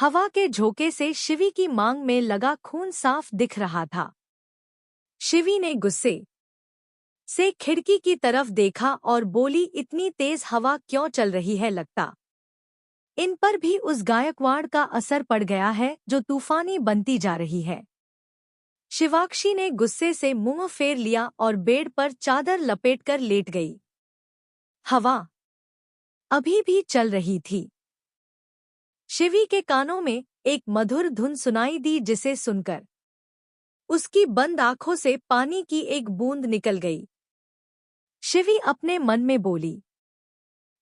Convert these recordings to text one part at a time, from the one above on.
हवा के झोंके से शिवी की मांग में लगा खून साफ दिख रहा था। शिवी ने गुस्से से खिड़की की तरफ देखा और बोली, इतनी तेज हवा क्यों चल रही है? लगता इन पर भी उस गायकवाड़ का असर पड़ गया है जो तूफानी बनती जा रही है। शिवाक्षी ने गुस्से से मुंह फेर लिया और बेड पर चादर लपेटकर लेट गई। हवा अभी भी चल रही थी। शिवी के कानों में एक मधुर धुन सुनाई दी जिसे सुनकर उसकी बंद आंखों से पानी की एक बूंद निकल गई। शिवी अपने मन में बोली,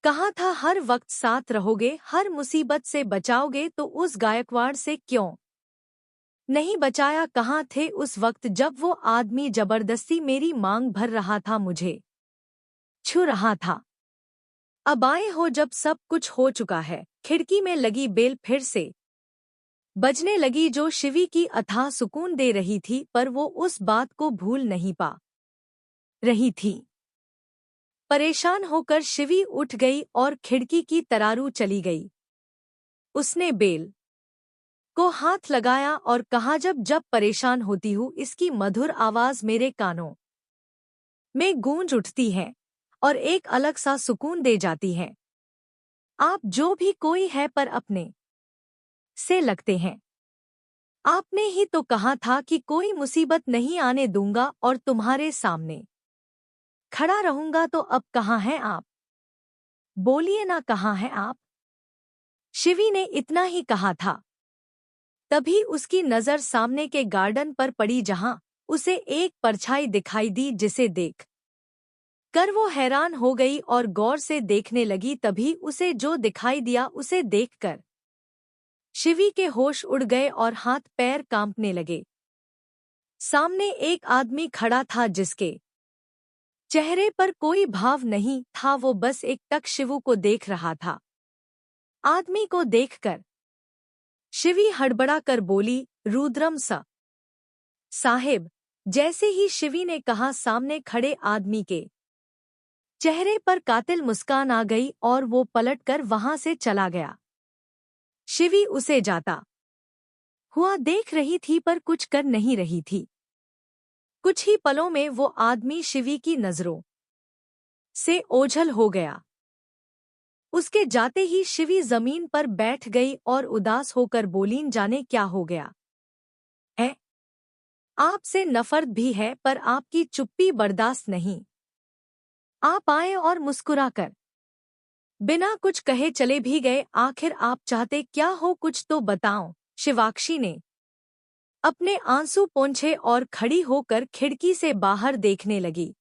कहा था हर वक्त साथ रहोगे, हर मुसीबत से बचाओगे, तो उस गायकवाड़ से क्यों नहीं बचाया? कहाँ थे उस वक्त जब वो आदमी जबरदस्ती मेरी मांग भर रहा था, मुझे छू रहा था? अब आए हो जब सब कुछ हो चुका है। खिड़की में लगी बेल फिर से बजने लगी जो शिवी की अथाह सुकून दे रही थी, पर वो उस बात को भूल नहीं पा रही थी। परेशान होकर शिवी उठ गई और खिड़की की तरारू चली गई। उसने बेल को हाथ लगाया और कहा, जब जब परेशान होती हूँ इसकी मधुर आवाज मेरे कानों में गूंज उठती है और एक अलग सा सुकून दे जाती है। आप जो भी कोई है पर अपने से लगते हैं। आपने ही तो कहा था कि कोई मुसीबत नहीं आने दूंगा और तुम्हारे सामने खड़ा रहूंगा, तो अब कहाँ हैं आप? बोलिए ना, कहाँ हैं आप? शिवी ने इतना ही कहा था। तभी उसकी नजर सामने के गार्डन पर पड़ी जहां उसे एक परछाई दिखाई दी, जिसे देख कर वो हैरान हो गई और गौर से देखने लगी। तभी उसे जो दिखाई दिया उसे देखकर शिवी के होश उड़ गए और हाथ पैर कांपने लगे। सामने एक आदमी खड़ा था जिसके चेहरे पर कोई भाव नहीं था, वो बस एक टक शिवू को देख रहा था। आदमी को देखकर शिवी हड़बड़ा कर बोली, रुद्रम साहेब। जैसे ही शिवी ने कहा, सामने खड़े आदमी के चेहरे पर कातिल मुस्कान आ गई और वो पलटकर वहां से चला गया। शिवी उसे जाता हुआ देख रही थी पर कुछ कर नहीं रही थी। कुछ ही पलों में वो आदमी शिवी की नजरों से ओझल हो गया। उसके जाते ही शिवी जमीन पर बैठ गई और उदास होकर बोली, जाने क्या हो गया है? आपसे नफरत भी है पर आपकी चुप्पी बर्दाश्त नहीं। आप आए और मुस्कुराकर बिना कुछ कहे चले भी गए। आखिर आप चाहते क्या हो? कुछ तो बताओ। शिवाक्षी ने अपने आंसू पोंछे और खड़ी होकर खिड़की से बाहर देखने लगी।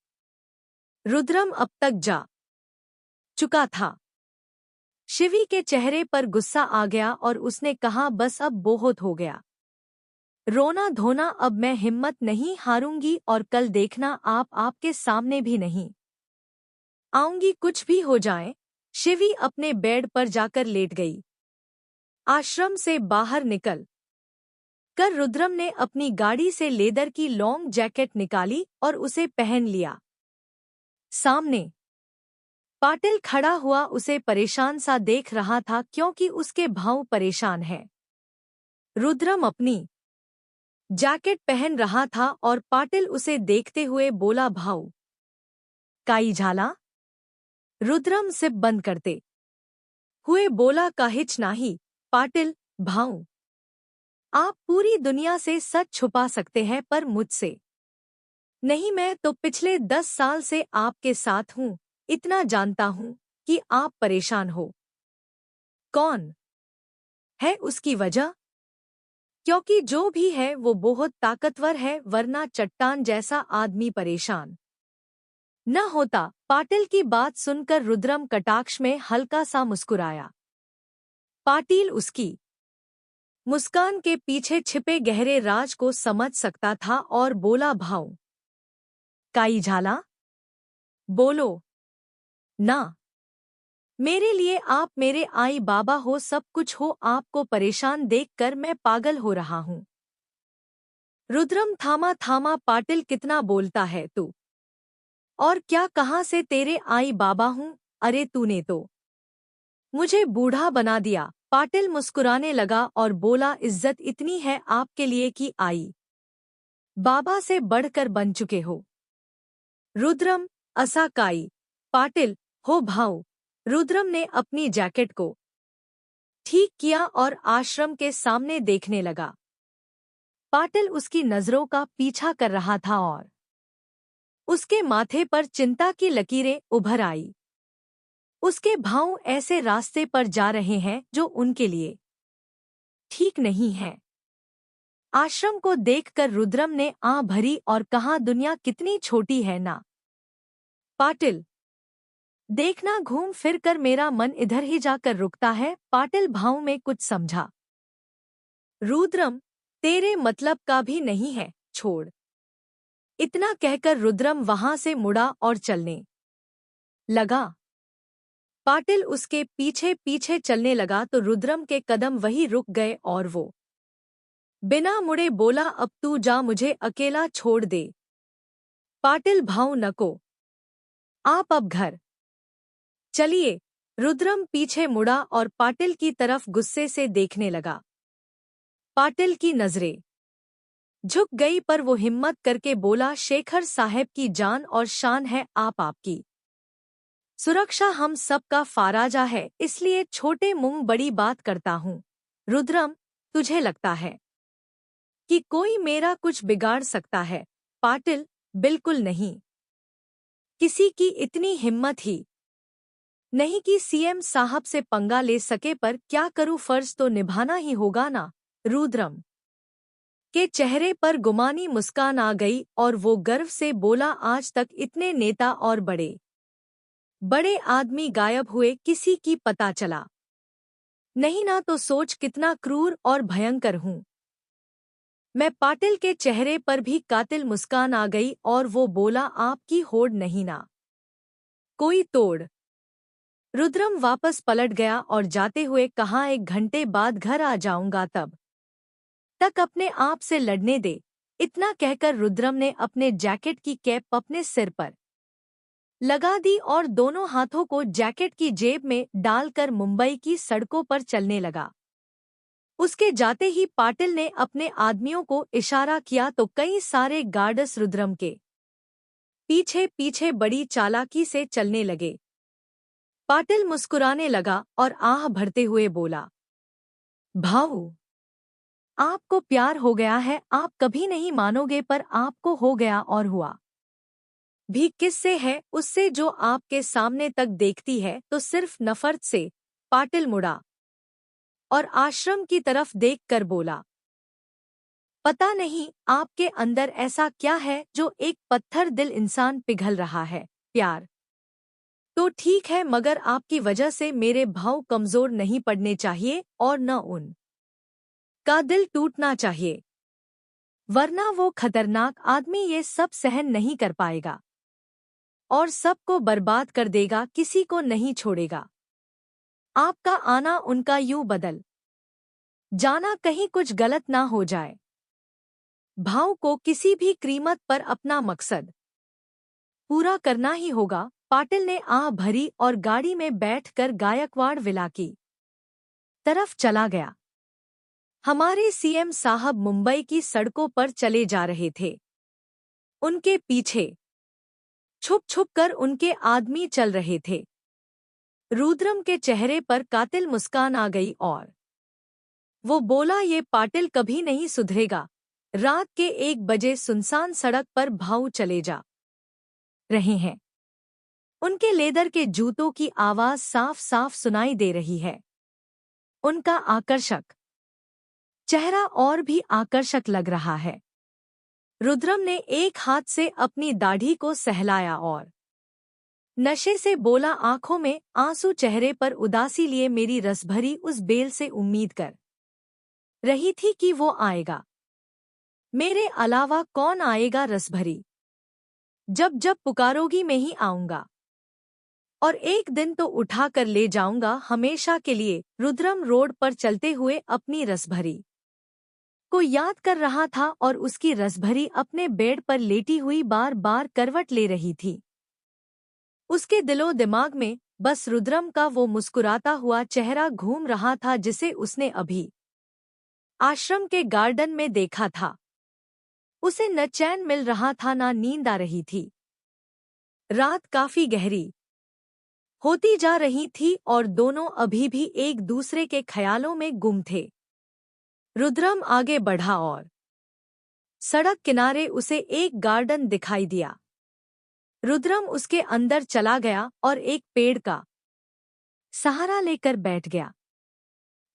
रुद्रम अब तक जा चुका था। शिवी के चेहरे पर गुस्सा आ गया और उसने कहा, बस अब बहुत हो गया रोना धोना, अब मैं हिम्मत नहीं हारूंगी और कल देखना आप आपके सामने भी नहीं आऊंगी, कुछ भी हो जाए। शिवी अपने बेड पर जाकर लेट गई। आश्रम से बाहर निकल कर रुद्रम ने अपनी गाड़ी से लेदर की लॉन्ग जैकेट निकाली और उसे पहन लिया। सामने पाटिल खड़ा हुआ उसे परेशान सा देख रहा था, क्योंकि उसके भाव परेशान है। रुद्रम अपनी जैकेट पहन रहा था और पाटिल उसे देखते हुए बोला, भाऊ काई झाला? रुद्रम सिप बंद करते हुए बोला, काहिच नाही पाटिल भाऊ। आप पूरी दुनिया से सच छुपा सकते हैं पर मुझसे नहीं। मैं तो पिछले 10 साल से आपके साथ हूँ, इतना जानता हूँ कि आप परेशान हो। कौन है उसकी वजह? क्योंकि जो भी है वो बहुत ताकतवर है, वरना चट्टान जैसा आदमी परेशान न होता। पाटिल की बात सुनकर रुद्रम कटाक्ष में हल्का सा मुस्कुराया। पाटिल उसकी मुस्कान के पीछे छिपे गहरे राज को समझ सकता था और बोला, भाऊ काई झाला? बोलो ना। मेरे लिए आप मेरे आई बाबा हो, सब कुछ हो। आपको परेशान देखकर मैं पागल हो रहा हूँ। रुद्रम थामा थामा, पाटिल कितना बोलता है तू? और क्या, कहाँ से तेरे आई बाबा हूँ? अरे तूने तो मुझे बूढ़ा बना दिया। पाटिल मुस्कुराने लगा और बोला, इज्जत इतनी है आपके लिए कि आई बाबा से बढ़कर बन चुके हो। रुद्रम, असाकाई, पाटिल, हो भाऊ। रुद्रम ने अपनी जैकेट को ठीक किया और आश्रम के सामने देखने लगा। पाटिल उसकी नजरों का पीछा कर रहा था और उसके माथे पर चिंता की लकीरें उभर आई। उसके भाऊ ऐसे रास्ते पर जा रहे हैं जो उनके लिए ठीक नहीं है। आश्रम को देखकर रुद्रम ने आह भरी और कहा, दुनिया कितनी छोटी है ना पाटिल। देखना, घूम फिर कर मेरा मन इधर ही जाकर रुकता है। पाटिल भाव में कुछ समझा। रुद्रम, तेरे मतलब का भी नहीं है, छोड़। इतना कहकर रुद्रम वहां से मुड़ा और चलने लगा। पाटिल उसके पीछे पीछे चलने लगा तो रुद्रम के कदम वहीं रुक गए और वो बिना मुड़े बोला, अब तू जा, मुझे अकेला छोड़ दे। पाटिल भाऊ, नको, आप अब घर चलिए। रुद्रम पीछे मुड़ा और पाटिल की तरफ गुस्से से देखने लगा। पाटिल की नजरें झुक गई पर वो हिम्मत करके बोला, शेखर साहब की जान और शान है आपकी सुरक्षा हम सबका फाराजा है, इसलिए छोटे मुंह बड़ी बात करता हूँ। रुद्रम, तुझे लगता है कि कोई मेरा कुछ बिगाड़ सकता है? पाटिल, बिल्कुल नहीं। किसी की इतनी हिम्मत ही नहीं कि सीएम साहब से पंगा ले सके, पर क्या करूं, फर्ज तो निभाना ही होगा ना। रुद्रम के चेहरे पर गुमानी मुस्कान आ गई और वो गर्व से बोला, आज तक इतने नेता और बड़े बड़े आदमी गायब हुए, किसी की पता चला नहीं ना, तो सोच कितना क्रूर और भयंकर हूं मैं। पाटिल के चेहरे पर भी कातिल मुस्कान आ गई और वो बोला, आपकी होड़ नहीं ना कोई तोड़। रुद्रम वापस पलट गया और जाते हुए कहा, 1 घंटे बाद घर आ जाऊंगा, तब तक अपने आप से लड़ने दे। इतना कहकर रुद्रम ने अपने जैकेट की कैप अपने सिर पर लगा दी और दोनों हाथों को जैकेट की जेब में डालकर मुंबई की सड़कों पर चलने लगा। उसके जाते ही पाटिल ने अपने आदमियों को इशारा किया तो कई सारे गार्ड्स रुद्रम के पीछे पीछे बड़ी चालाकी से चलने लगे। पाटिल मुस्कुराने लगा और आह भरते हुए बोला, भाऊ, आपको प्यार हो गया है। आप कभी नहीं मानोगे, पर आपको हो गया और हुआ भी किससे है? उससे जो आपके सामने तक देखती है, तो सिर्फ नफरत से। पाटिल मुड़ा और आश्रम की तरफ देखकर बोला, पता नहीं आपके अंदर ऐसा क्या है जो एक पत्थर दिल इंसान पिघल रहा है। प्यार तो ठीक है, मगर आपकी वजह से मेरे भाव कमजोर नहीं पड़ने चाहिए और न उन का दिल टूटना चाहिए, वरना वो खतरनाक आदमी ये सब सहन नहीं कर पाएगा और सबको बर्बाद कर देगा, किसी को नहीं छोड़ेगा। आपका आना उनका यूं बदल जाना कहीं कुछ गलत ना हो जाए। भाव को किसी भी कीमत पर अपना मकसद पूरा करना ही होगा। पाटिल ने आह भरी और गाड़ी में बैठकर गायकवाड़ विला की तरफ चला गया। हमारे सीएम साहब मुंबई की सड़कों पर चले जा रहे थे। उनके पीछे छुप छुप कर उनके आदमी चल रहे थे। रुद्रम के चेहरे पर कातिल मुस्कान आ गई और वो बोला, ये पाटिल कभी नहीं सुधरेगा। रात के 1 बजे सुनसान सड़क पर भाऊ चले जा रहे हैं। उनके लेदर के जूतों की आवाज साफ साफ सुनाई दे रही है। उनका आकर्षक चेहरा और भी आकर्षक लग रहा है। रुद्रम ने एक हाथ से अपनी दाढ़ी को सहलाया और नशे से बोला, आंखों में आंसू, चेहरे पर उदासी लिए, मेरी रसभरी उस बेल से उम्मीद कर रही थी कि वो आएगा। मेरे अलावा कौन आएगा रसभरी? जब जब पुकारोगी मैं ही आऊंगा और एक दिन तो उठा कर ले जाऊंगा हमेशा के लिए। रुद्रम रोड पर चलते हुए अपनी रसभरी को याद कर रहा था और उसकी रसभरी अपने बेड पर लेटी हुई बार बार करवट ले रही थी। उसके दिलो दिमाग में बस रुद्रम का वो मुस्कुराता हुआ चेहरा घूम रहा था जिसे उसने अभी आश्रम के गार्डन में देखा था। उसे न चैन मिल रहा था न नींद आ रही थी। रात काफी गहरी होती जा रही थी और दोनों अभी भी एक दूसरे के ख्यालों में गुम थे। रुद्रम आगे बढ़ा और सड़क किनारे उसे एक गार्डन दिखाई दिया। रुद्रम उसके अंदर चला गया और एक पेड़ का सहारा लेकर बैठ गया।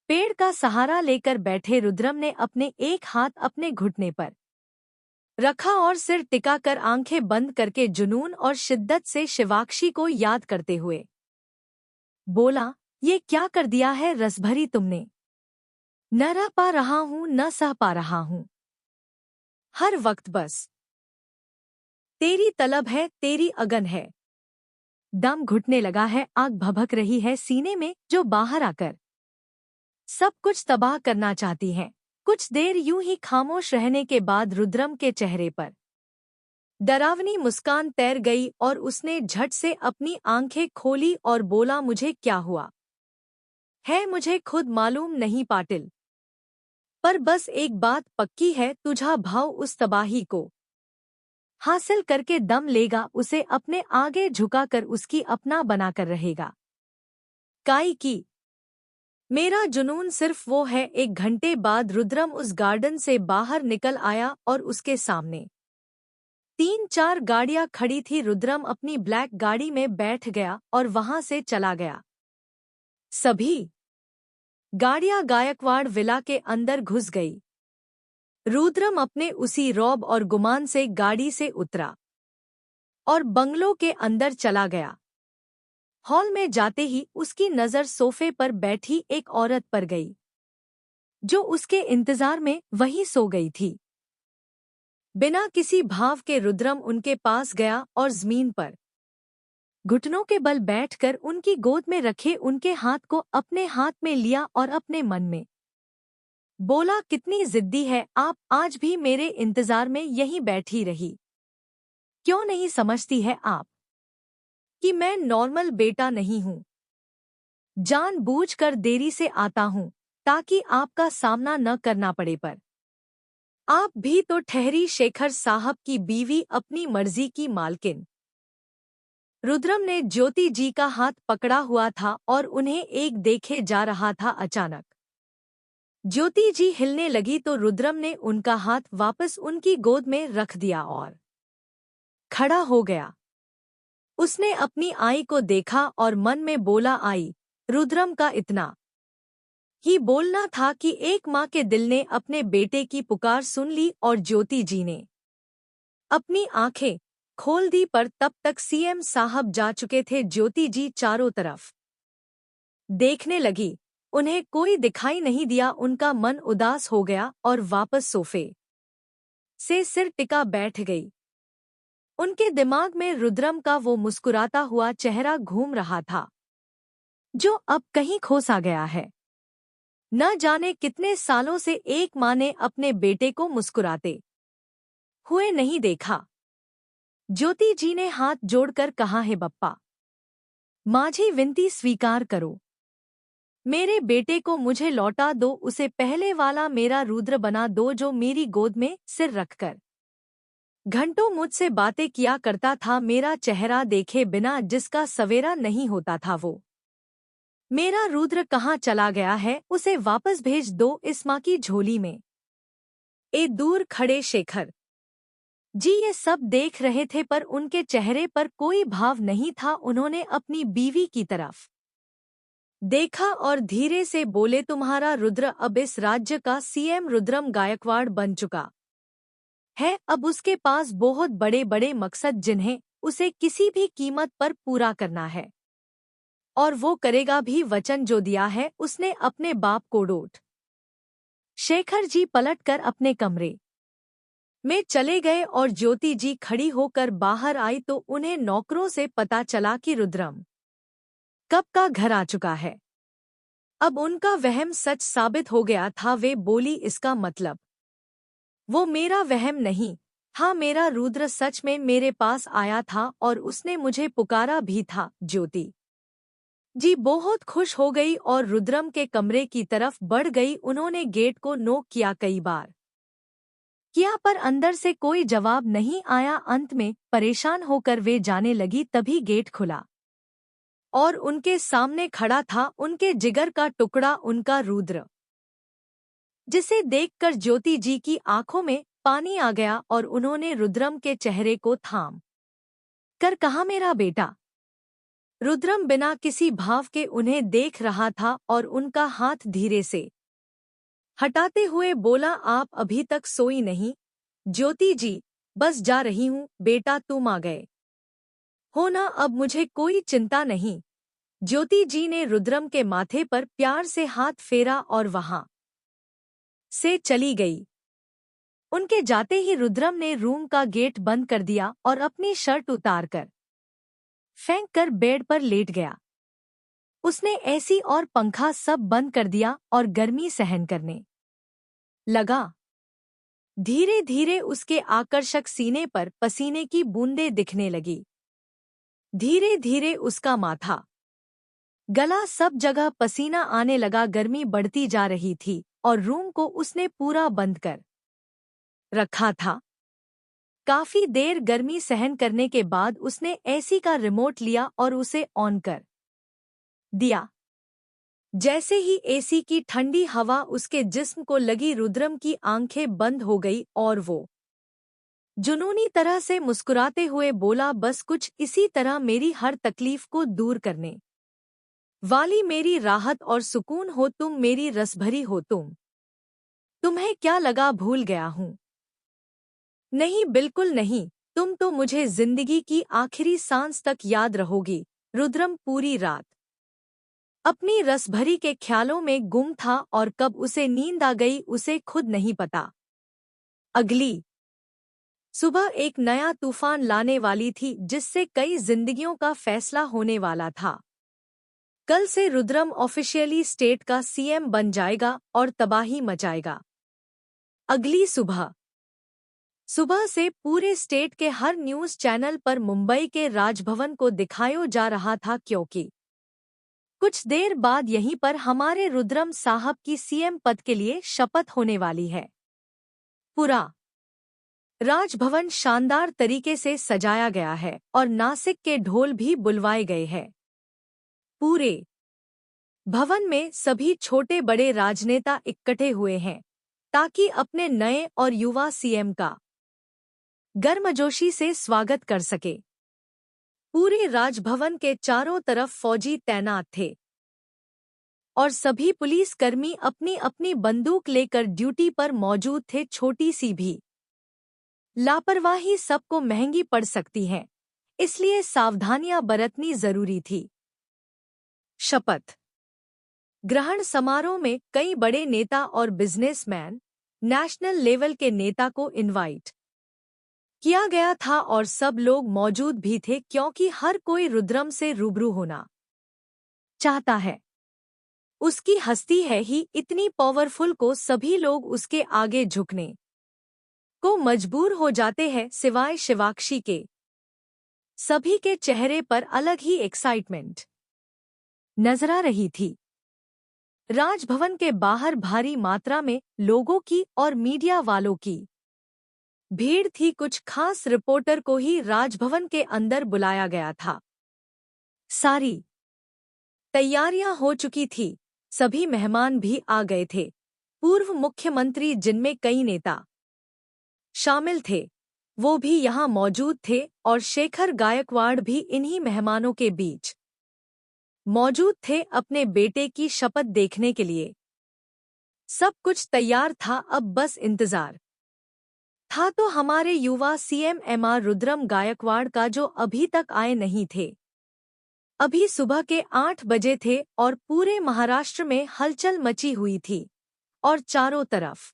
पेड़ का सहारा लेकर बैठे रुद्रम ने अपने एक हाथ अपने घुटने पर रखा और सिर टिकाकर आंखें बंद करके जुनून और शिद्दत से शिवाक्षी को याद करते हुए बोला, ये क्या कर दिया है रसभरी तुमने। न रह पा रहा हूं न सह पा रहा हूं। हर वक्त बस तेरी तलब है, तेरी अगन है। दम घुटने लगा है, आग भभक रही है सीने में जो बाहर आकर सब कुछ तबाह करना चाहती है। कुछ देर यूं ही खामोश रहने के बाद रुद्रम के चेहरे पर डरावनी मुस्कान तैर गई और उसने झट से अपनी आंखें खोली और बोला, मुझे क्या हुआ है मुझे खुद मालूम नहीं पाटिल, पर बस एक बात पक्की है, तुझा भाव उस तबाही को हासिल करके दम लेगा, उसे अपने आगे झुकाकर उसकी अपना बनाकर रहेगा। काई की मेरा जुनून सिर्फ वो है। 1 घंटे बाद रुद्रम उस गार्डन से बाहर निकल आया और उसके सामने 3-4 गाड़ियां खड़ी थी। रुद्रम अपनी ब्लैक गाड़ी में बैठ गया और वहां से चला गया। सभी गाड़ियां गायकवाड़ विला के अंदर घुस गई। रुद्रम अपने उसी रौब और गुमान से गाड़ी से उतरा और बंगलों के अंदर चला गया। हॉल में जाते ही उसकी नज़र सोफे पर बैठी एक औरत पर गई जो उसके इंतजार में वहीं सो गई थी। बिना किसी भाव के रुद्रम उनके पास गया और जमीन पर घुटनों के बल बैठकर उनकी गोद में रखे उनके हाथ को अपने हाथ में लिया और अपने मन में बोला, कितनी जिद्दी है आप, आज भी मेरे इंतजार में यहीं बैठी रही। क्यों नहीं समझती है आप कि मैं नॉर्मल बेटा नहीं हूं। जानबूझकर देरी से आता हूं ताकि आपका सामना न करना पड़े, पर आप भी तो ठहरी शेखर साहब की बीवी, अपनी मर्जी की मालकिन। रुद्रम ने ज्योति जी का हाथ पकड़ा हुआ था और उन्हें एक देखे जा रहा था। अचानक ज्योति जी हिलने लगी तो रुद्रम ने उनका हाथ वापस उनकी गोद में रख दिया और खड़ा हो गया। उसने अपनी आई को देखा और मन में बोला, आई। रुद्रम का इतना ही बोलना था कि एक माँ के दिल ने अपने बेटे की पुकार सुन ली और ज्योति जी ने अपनी आंखें खोल दी, पर तब तक सीएम साहब जा चुके थे। ज्योति जी चारों तरफ देखने लगी, उन्हें कोई दिखाई नहीं दिया। उनका मन उदास हो गया और वापस सोफे से सिर टिका बैठ गई। उनके दिमाग में रुद्रम का वो मुस्कुराता हुआ चेहरा घूम रहा था जो अब कहीं खो सा गया है। न जाने कितने सालों से एक माँ ने अपने बेटे को मुस्कुराते हुए नहीं देखा। ज्योति जी ने हाथ जोड़कर कहा, है बप्पा माझी विनती स्वीकार करो, मेरे बेटे को मुझे लौटा दो, उसे पहले वाला मेरा रुद्र बना दो जो मेरी गोद में सिर रखकर घंटों मुझसे बातें किया करता था, मेरा चेहरा देखे बिना जिसका सवेरा नहीं होता था। वो मेरा रुद्र कहाँ चला गया है, उसे वापस भेज दो इस माँ की झोली में। ए दूर खड़े शेखर जी ये सब देख रहे थे पर उनके चेहरे पर कोई भाव नहीं था। उन्होंने अपनी बीवी की तरफ देखा और धीरे से बोले, तुम्हारा रुद्र अब इस राज्य का सीएम रुद्रम गायकवाड़ बन चुका है। अब उसके पास बहुत बड़े बड़े मकसद जिन्हें उसे किसी भी कीमत पर पूरा करना है और वो करेगा भी। वचन जो दिया है उसने अपने बाप को डोट। शेखर जी पलटकर अपने कमरे में चले गए और ज्योति जी खड़ी होकर बाहर आई तो उन्हें नौकरों से पता चला कि रुद्रम कब का घर आ चुका है। अब उनका वहम सच साबित हो गया था। वे बोली, इसका मतलब वो मेरा वहम नहीं, हाँ मेरा रुद्र सच में मेरे पास आया था और उसने मुझे पुकारा भी था। ज्योति जी बहुत खुश हो गई और रुद्रम के कमरे की तरफ बढ़ गई। उन्होंने गेट को नॉक किया, कई बार किया, पर अंदर से कोई जवाब नहीं आया। अंत में परेशान होकर वे जाने लगी, तभी गेट खुला और उनके सामने खड़ा था उनके जिगर का टुकड़ा, उनका रुद्र, जिसे देखकर ज्योति जी की आंखों में पानी आ गया और उन्होंने रुद्रम के चेहरे को थाम कर कहा, मेरा बेटा। रुद्रम बिना किसी भाव के उन्हें देख रहा था और उनका हाथ धीरे से हटाते हुए बोला, आप अभी तक सोई नहीं? ज्योति जी, बस जा रही हूँ बेटा, तुम आ गए हो ना, अब मुझे कोई चिंता नहीं। ज्योति जी ने रुद्रम के माथे पर प्यार से हाथ फेरा और वहां से चली गई। उनके जाते ही रुद्रम ने रूम का गेट बंद कर दिया और अपनी शर्ट उतारकर फेंक कर बेड पर लेट गया। उसने एसी और पंखा सब बंद कर दिया और गर्मी सहन करने लगा। धीरे धीरे उसके आकर्षक सीने पर पसीने की बूंदें दिखने लगी। धीरे धीरे उसका माथा, गला, सब जगह पसीना आने लगा। गर्मी बढ़ती जा रही थी और रूम को उसने पूरा बंद कर रखा था। काफी देर गर्मी सहन करने के बाद उसने एसी का रिमोट लिया और उसे ऑन कर दिया। जैसे ही एसी की ठंडी हवा उसके जिस्म को लगी, रुद्रम की आंखें बंद हो गई और वो जुनूनी तरह से मुस्कुराते हुए बोला, बस कुछ इसी तरह मेरी हर तकलीफ को दूर करने वाली मेरी राहत और सुकून हो तुम, मेरी रसभरी हो तुम। तुम्हें क्या लगा भूल गया हूँ? नहीं, बिल्कुल नहीं, तुम तो मुझे जिंदगी की आखिरी सांस तक याद रहोगी। रुद्रम पूरी रात अपनी रसभरी के ख्यालों में गुम था और कब उसे नींद आ गई उसे खुद नहीं पता। अगली सुबह एक नया तूफान लाने वाली थी, जिससे कई जिंदगियों का फैसला होने वाला था। कल से रुद्रम ऑफिशियली स्टेट का सीएम बन जाएगा और तबाही मचाएगा। अगली सुबह सुबह से पूरे स्टेट के हर न्यूज़ चैनल पर मुंबई के राजभवन को दिखाया जा रहा था, क्योंकि कुछ देर बाद यहीं पर हमारे रुद्रम साहब की सीएम पद के लिए शपथ होने वाली है। पूरा राजभवन शानदार तरीके से सजाया गया है और नासिक के ढोल भी बुलवाए गए हैं। पूरे भवन में सभी छोटे बड़े राजनेता इकट्ठे हुए हैं ताकि अपने नए और युवा सीएम का गर्मजोशी से स्वागत कर सके। पूरे राजभवन के चारों तरफ फौजी तैनात थे और सभी पुलिसकर्मी अपनी अपनी बंदूक लेकर ड्यूटी पर मौजूद थे। छोटी सी भी लापरवाही सबको महंगी पड़ सकती है, इसलिए सावधानियां बरतनी जरूरी थी। शपथ ग्रहण समारोह में कई बड़े नेता और बिजनेसमैन, नेशनल लेवल के नेता को इनवाइट किया गया था और सब लोग मौजूद भी थे, क्योंकि हर कोई रुद्रम से रूबरू होना चाहता है। उसकी हस्ती है ही इतनी पावरफुल को सभी लोग उसके आगे झुकने को मजबूर हो जाते हैं, सिवाय शिवाक्षी के। सभी के चेहरे पर अलग ही एक्साइटमेंट नजर आ रही थी। राजभवन के बाहर भारी मात्रा में लोगों की और मीडिया वालों की भीड़ थी। कुछ खास रिपोर्टर को ही राजभवन के अंदर बुलाया गया था। सारी तैयारियां हो चुकी थी, सभी मेहमान भी आ गए थे। पूर्व मुख्यमंत्री, जिनमें कई नेता शामिल थे, वो भी यहाँ मौजूद थे और शेखर गायकवाड़ भी इन्हीं मेहमानों के बीच मौजूद थे अपने बेटे की शपथ देखने के लिए। सब कुछ तैयार था, अब बस इंतजार था। तो हमारे युवा सीएम एमआर रुद्रम गायकवाड़ का, जो अभी तक आए नहीं थे। अभी सुबह के 8 बजे थे और पूरे महाराष्ट्र में हलचल मची हुई थी और चारों तरफ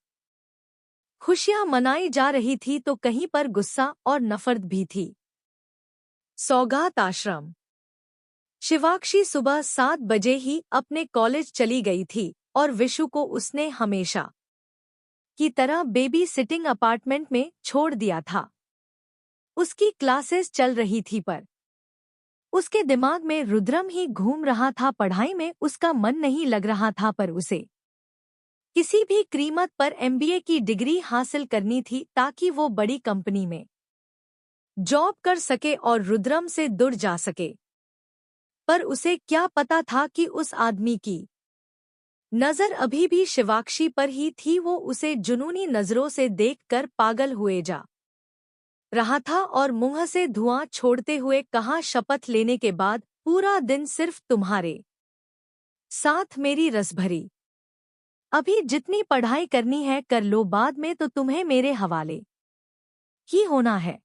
खुशियां मनाई जा रही थी, तो कहीं पर गुस्सा और नफरत भी थी। सौगात आश्रम शिवाक्षी सुबह 7 बजे ही अपने कॉलेज चली गई थी और विशु को उसने हमेशा की तरह बेबी सिटिंग अपार्टमेंट में छोड़ दिया था। उसकी क्लासेस चल रही थी, पर उसके दिमाग में रुद्रम ही घूम रहा था। पढ़ाई में उसका मन नहीं लग रहा था, पर उसे किसी भी कीमत पर एमबीए की डिग्री हासिल करनी थी ताकि वो बड़ी कंपनी में जॉब कर सके और रुद्रम से दूर जा सके। पर उसे क्या पता था कि उस आदमी की नजर अभी भी शिवाक्षी पर ही थी। वो उसे जुनूनी नजरों से देखकर पागल हुए जा रहा था और मुंह से धुआं छोड़ते हुए कहा, शपथ लेने के बाद पूरा दिन सिर्फ तुम्हारे साथ मेरी रस भरी। अभी जितनी पढ़ाई करनी है कर लो, बाद में तो तुम्हें मेरे हवाले ही होना है।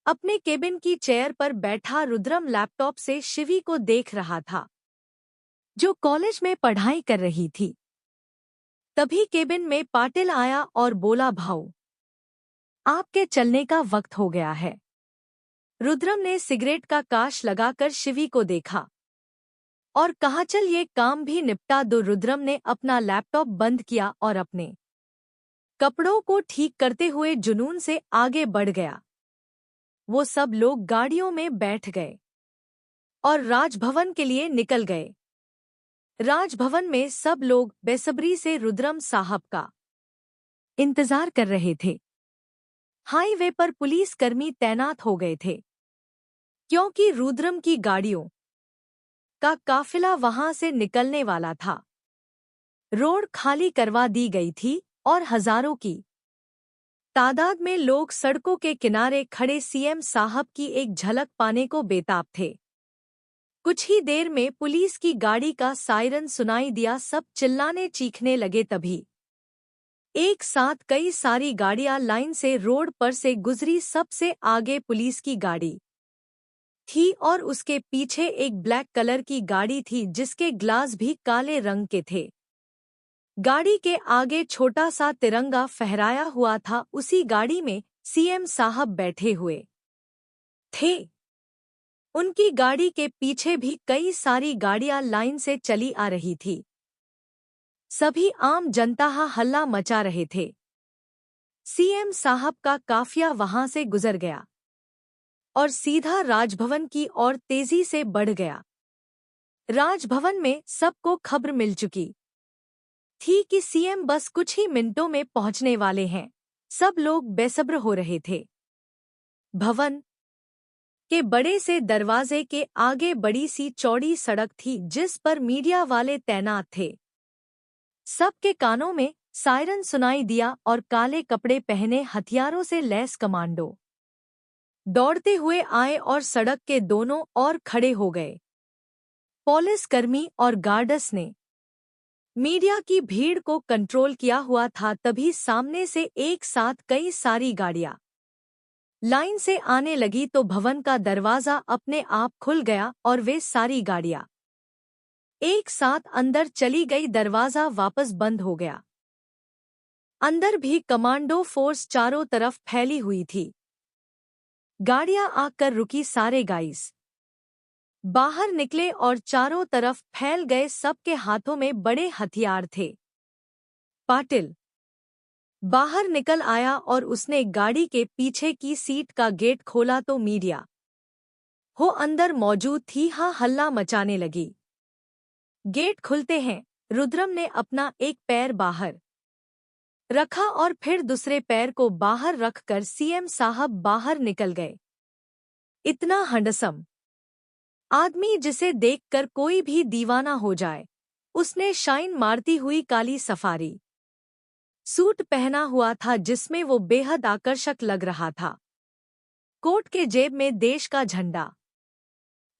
अपने केबिन की चेयर पर बैठा रुद्रम लैपटॉप से शिवी को देख रहा था, जो कॉलेज में पढ़ाई कर रही थी। तभी केबिन में पाटिल आया और बोला, भाऊ आपके चलने का वक्त हो गया है। रुद्रम ने सिगरेट का काश लगाकर शिवी को देखा और कहा, चल ये काम भी निपटा दो। रुद्रम ने अपना लैपटॉप बंद किया और अपने कपड़ों को ठीक करते हुए जुनून से आगे बढ़ गया। वो सब लोग गाड़ियों में बैठ गए और राजभवन के लिए निकल गए। राजभवन में सब लोग बेसब्री से रुद्रम साहब का इंतजार कर रहे थे। हाईवे पर पुलिसकर्मी तैनात हो गए थे, क्योंकि रुद्रम की गाड़ियों का काफिला वहां से निकलने वाला था। रोड खाली करवा दी गई थी और हजारों की तादाद में लोग सड़कों के किनारे खड़े सीएम साहब की एक झलक पाने को बेताब थे। कुछ ही देर में पुलिस की गाड़ी का सायरन सुनाई दिया। सब चिल्लाने चीखने लगे। तभी एक साथ कई सारी गाड़ियां लाइन से रोड पर से गुजरी। सबसे आगे पुलिस की गाड़ी थी और उसके पीछे एक ब्लैक कलर की गाड़ी थी जिसके ग्लास भी काले रंग के थे। गाड़ी के आगे छोटा सा तिरंगा फहराया हुआ था। उसी गाड़ी में सीएम साहब बैठे हुए थे। उनकी गाड़ी के पीछे भी कई सारी गाड़ियां लाइन से चली आ रही थी। सभी आम जनता हल्ला मचा रहे थे। सीएम साहब का काफिया वहां से गुजर गया और सीधा राजभवन की ओर तेजी से बढ़ गया। राजभवन में सबको खबर मिल चुकी थी कि सीएम बस कुछ ही मिनटों में पहुंचने वाले हैं। सब लोग बेसब्र हो रहे थे। भवन के बड़े से दरवाजे के आगे बड़ी सी चौड़ी सड़क थी जिस पर मीडिया वाले तैनात थे। सबके कानों में सायरन सुनाई दिया और काले कपड़े पहने हथियारों से लैस कमांडो दौड़ते हुए आए और सड़क के दोनों ओर खड़े हो गए। पुलिसकर्मी और गार्ड्स ने मीडिया की भीड़ को कंट्रोल किया हुआ था। तभी सामने से एक साथ कई सारी गाड़ियां लाइन से आने लगी तो भवन का दरवाजा अपने आप खुल गया और वे सारी गाड़ियां एक साथ अंदर चली गई। दरवाजा वापस बंद हो गया। अंदर भी कमांडो फोर्स चारों तरफ फैली हुई थी। गाड़ियां आकर रुकी। सारे गाइस बाहर निकले और चारों तरफ फैल गए। सबके हाथों में बड़े हथियार थे। पाटिल बाहर निकल आया और उसने गाड़ी के पीछे की सीट का गेट खोला तो मीडिया हो अंदर मौजूद थी। हल्ला मचाने लगी। गेट खुलते हैं रुद्रम ने अपना एक पैर बाहर रखा और फिर दूसरे पैर को बाहर रखकर सीएम साहब बाहर निकल गए। इतना हंडसम आदमी जिसे देखकर कोई भी दीवाना हो जाए। उसने शाइन मारती हुई काली सफारी सूट पहना हुआ था जिसमें वो बेहद आकर्षक लग रहा था। कोट के जेब में देश का झंडा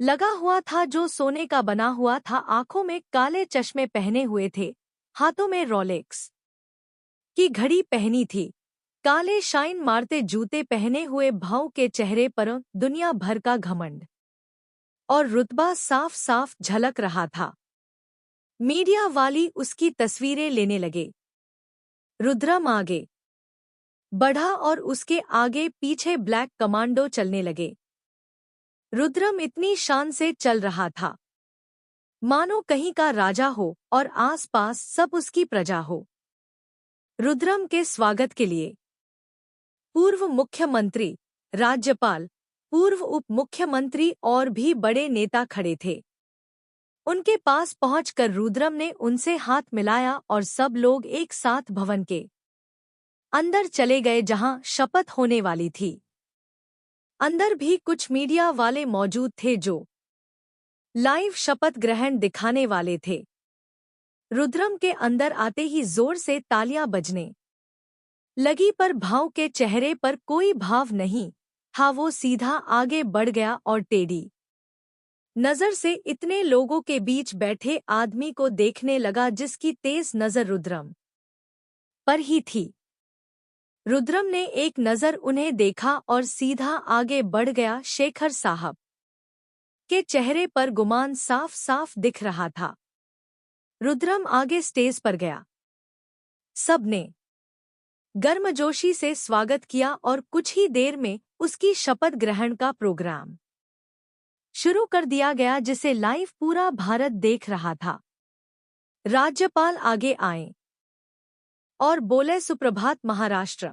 लगा हुआ था जो सोने का बना हुआ था। आंखों में काले चश्मे पहने हुए थे। हाथों में रोलेक्स की घड़ी पहनी थी। काले शाइन मारते जूते पहने हुए भाऊ के चेहरे पर दुनिया भर का घमंड और रुतबा साफ साफ झलक रहा था। मीडिया वाली उसकी तस्वीरें लेने लगे। रुद्रम आगे बढ़ा और उसके आगे पीछे ब्लैक कमांडो चलने लगे। रुद्रम इतनी शान से चल रहा था मानो कहीं का राजा हो और आसपास सब उसकी प्रजा हो। रुद्रम के स्वागत के लिए पूर्व मुख्यमंत्री, राज्यपाल पूर्व उप मुख्यमंत्री और भी बड़े नेता खड़े थे। उनके पास पहुंचकर रुद्रम ने उनसे हाथ मिलाया और सब लोग एक साथ भवन के अंदर चले गए जहां शपथ होने वाली थी। अंदर भी कुछ मीडिया वाले मौजूद थे जो लाइव शपथ ग्रहण दिखाने वाले थे। रुद्रम के अंदर आते ही जोर से तालियां बजने लगी पर भाव के चेहरे पर कोई भाव नहीं था। वो सीधा आगे बढ़ गया और टेढ़ी नजर से इतने लोगों के बीच बैठे आदमी को देखने लगा जिसकी तेज नजर रुद्रम पर ही थी। रुद्रम ने एक नजर उन्हें देखा और सीधा आगे बढ़ गया। शेखर साहब के चेहरे पर गुमान साफ साफ दिख रहा था। रुद्रम आगे स्टेज पर गया। सबने गर्मजोशी से स्वागत किया और कुछ ही देर में उसकी शपथ ग्रहण का प्रोग्राम शुरू कर दिया गया जिसे लाइव पूरा भारत देख रहा था। राज्यपाल आगे आए और बोले, सुप्रभात महाराष्ट्र।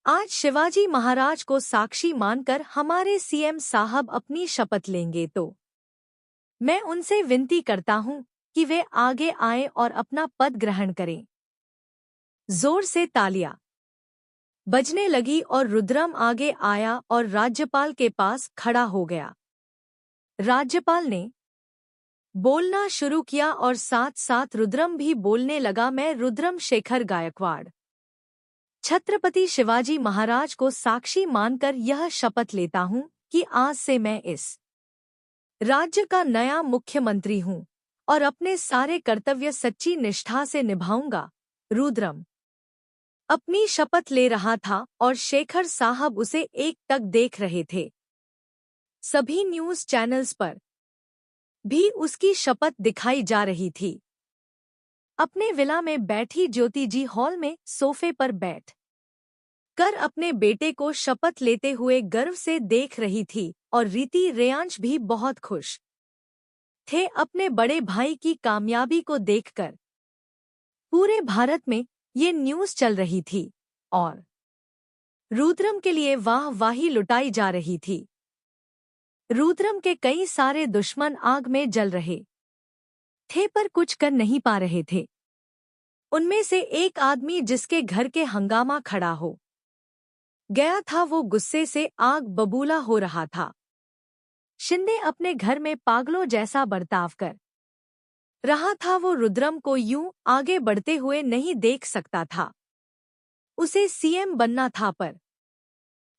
आज शिवाजी महाराज को साक्षी मानकर हमारे सीएम साहब अपनी शपथ लेंगे, तो मैं उनसे विनती करता हूं कि वे आगे आए और अपना पद ग्रहण करें। जोर से तालियां बजने लगी और रुद्रम आगे आया और राज्यपाल के पास खड़ा हो गया। राज्यपाल ने बोलना शुरू किया और साथ साथ रुद्रम भी बोलने लगा। मैं रुद्रम शेखर गायकवाड़ छत्रपति शिवाजी महाराज को साक्षी मानकर यह शपथ लेता हूं कि आज से मैं इस राज्य का नया मुख्यमंत्री हूं और अपने सारे कर्तव्य सच्ची निष्ठा से निभाऊंगा। रुद्रम अपनी शपथ ले रहा था और शेखर साहब उसे एकटक देख रहे थे। सभी न्यूज़ चैनल्स पर भी उसकी शपथ दिखाई जा रही थी। अपने विला में बैठी ज्योति जी हॉल में सोफे पर बैठ कर अपने बेटे को शपथ लेते हुए गर्व से देख रही थी और रीति रेयांश भी बहुत खुश थे अपने बड़े भाई की कामयाबी को देखकर। पूरे भारत में ये न्यूज़ चल रही थी और रुद्रम के लिए वाहवाही लुटाई जा रही थी। रुद्रम के कई सारे दुश्मन आग में जल रहे थे पर कुछ कर नहीं पा रहे थे। उनमें से एक आदमी जिसके घर के हंगामा खड़ा हो गया था, वो गुस्से से आग बबूला हो रहा था। शिंदे अपने घर में पागलों जैसा बर्ताव कर रहा था। वो रुद्रम को यूं आगे बढ़ते हुए नहीं देख सकता था। उसे सीएम बनना था पर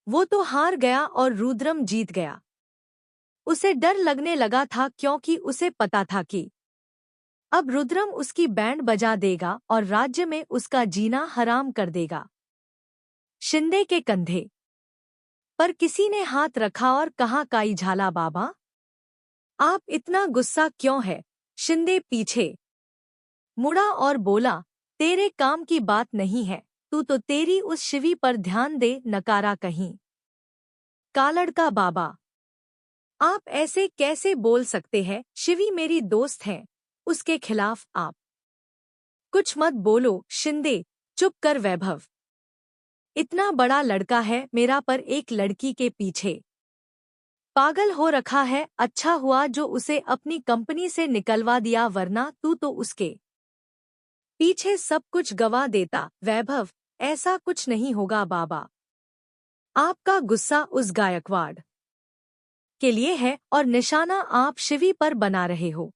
वो तो हार गया और रुद्रम जीत गया। उसे डर लगने लगा था क्योंकि उसे पता था कि अब रुद्रम उसकी बैंड बजा देगा और राज्य में उसका जीना हराम कर देगा। शिंदे के कंधे पर किसी ने हाथ रखा और कहा, काई झाला बाबा, आप इतना गुस्सा क्यों है? शिंदे पीछे मुड़ा और बोला, तेरे काम की बात नहीं है, तू तो तेरी उस शिवी पर ध्यान दे, नकारा कहीं का लड़का। बाबा, आप ऐसे कैसे बोल सकते हैं? शिवी मेरी दोस्त है, उसके खिलाफ आप कुछ मत बोलो। शिंदे, चुप कर। वैभव इतना बड़ा लड़का है मेरा पर एक लड़की के पीछे पागल हो रखा है। अच्छा हुआ जो उसे अपनी कंपनी से निकलवा दिया, वरना तू तो उसके पीछे सब कुछ गवा देता। वैभव, ऐसा कुछ नहीं होगा बाबा। आपका गुस्सा उस गायकवाड़ के लिए है और निशाना आप शिवी पर बना रहे हो।